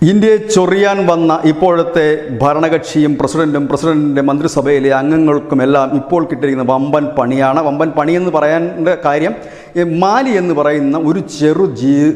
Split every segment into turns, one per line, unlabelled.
ഇന്ത്യയെ ചൊറിയാൻ വന്ന ഇപ്പോഴത്തെ ഭരണകക്ഷിയും പ്രസിഡന്റിന്റെ മന്ത്രിസഭയിലെ അംഗങ്ങൾക്കുമെല്ലാം ഇപ്പോൾ കിട്ടിയിരിക്കുന്ന വമ്പൻ പണിയാണ്. വമ്പൻ പണിയെന്ന് പറയാനുള്ള കാര്യം, മാലി എന്ന് പറയുന്ന ഒരു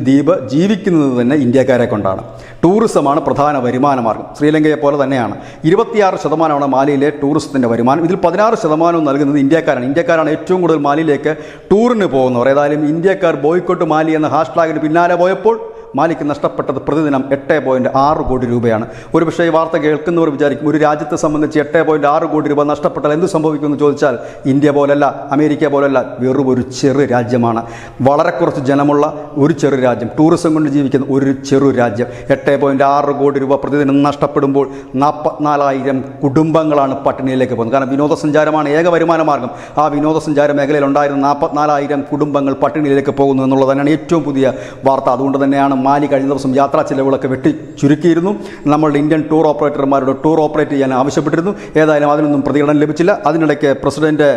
ദ്വീപ് ജീവിക്കുന്നത് തന്നെ ഇന്ത്യക്കാരെ കൊണ്ടാണ്. ടൂറിസമാണ് പ്രധാന വരുമാന മാർഗം. ശ്രീലങ്കയെ പോലെ തന്നെയാണ്. 26% മാലിയിലെ ടൂറിസത്തിൻ്റെ വരുമാനം. ഇതിൽ 16% നൽകുന്നത് ഇന്ത്യക്കാരാണ് ഏറ്റവും കൂടുതൽ മാലിയിലേക്ക് ടൂറിന് പോകുന്നവർ. ഏതായാലും ഇന്ത്യക്കാർ ബോയ്ക്കോട്ട് മാലി എന്ന ഹാഷ്ടാഗിന് പിന്നാലെ പോയപ്പോൾ മാലിക്ക് നഷ്ടപ്പെട്ടത് പ്രതിദിനം 8.6 കോടി രൂപയാണ്. ഒരുപക്ഷേ ഈ വാർത്ത കേൾക്കുന്നവർ വിചാരിക്കും, ഒരു രാജ്യത്തെ സംബന്ധിച്ച് 8.6 കോടി രൂപ നഷ്ടപ്പെട്ടാൽ എന്ത് സംഭവിക്കുമെന്ന് ചോദിച്ചാൽ, ഇന്ത്യ പോലല്ല, അമേരിക്ക പോലല്ല, വെറും ഒരു ചെറു രാജ്യമാണ്. വളരെ കുറച്ച് ജനമുള്ള ഒരു ചെറു രാജ്യം, ടൂറിസം കൊണ്ട് ജീവിക്കുന്ന ഒരു ചെറു രാജ്യം. 8.6 കോടി രൂപ പ്രതിദിനം നഷ്ടപ്പെടുമ്പോൾ 44,000 കുടുംബങ്ങളാണ് പട്ടിണിയിലേക്ക് പോകുന്നത്. കാരണം വിനോദസഞ്ചാരമാണ് ഏക വരുമാന മാർഗം. ആ വിനോദസഞ്ചാര മേഖലയിൽ ഉണ്ടായിരുന്ന 44,000 കുടുംബങ്ങൾ പട്ടിണിയിലേക്ക് പോകുന്നു എന്നുള്ളത് തന്നെയാണ് ഏറ്റവും പുതിയ വാർത്ത. അതുകൊണ്ട് തന്നെയാണ് മാലി കഴിഞ്ഞ ദിവസം യാത്രാ ചിലവുകളൊക്കെ വെട്ടി ചുരുക്കിയിരുന്നു. നമ്മളുടെ ഇന്ത്യൻ ടൂർ ഓപ്പറേറ്റർമാരോട് ടൂർ ഓപ്പറേറ്റ് ചെയ്യാൻ ആവശ്യപ്പെട്ടിരുന്നു. ഏതായാലും അതിനൊന്നും പ്രതികരണം ലഭിച്ചില്ല. അതിനിടയ്ക്ക് പ്രസിഡന്റ്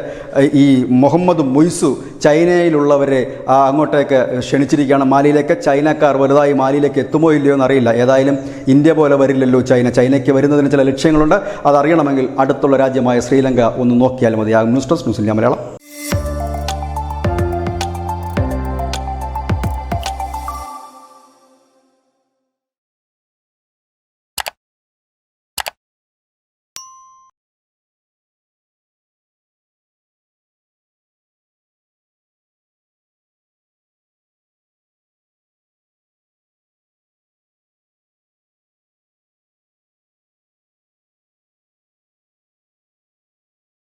ഈ മുഹമ്മദ് മുയ്സു ചൈനയിലുള്ളവരെ അങ്ങോട്ടേക്ക് ക്ഷണിച്ചിരിക്കുകയാണ് മാലിയിലേക്ക്. ചൈനക്കാർ വലുതായി മാലിയിലേക്ക് എത്തുമോ ഇല്ലയോ എന്നറിയില്ല. ഏതായാലും ഇന്ത്യ പോലെ വരില്ലല്ലോ ചൈനയ്ക്ക് വരുന്നതിന് ചില ലക്ഷ്യങ്ങളുണ്ട്. അതറിയണമെങ്കിൽ അടുത്തുള്ള രാജ്യമായ ശ്രീലങ്ക ഒന്ന് നോക്കിയാൽ മതിയാകും. News desk news India Malayalam.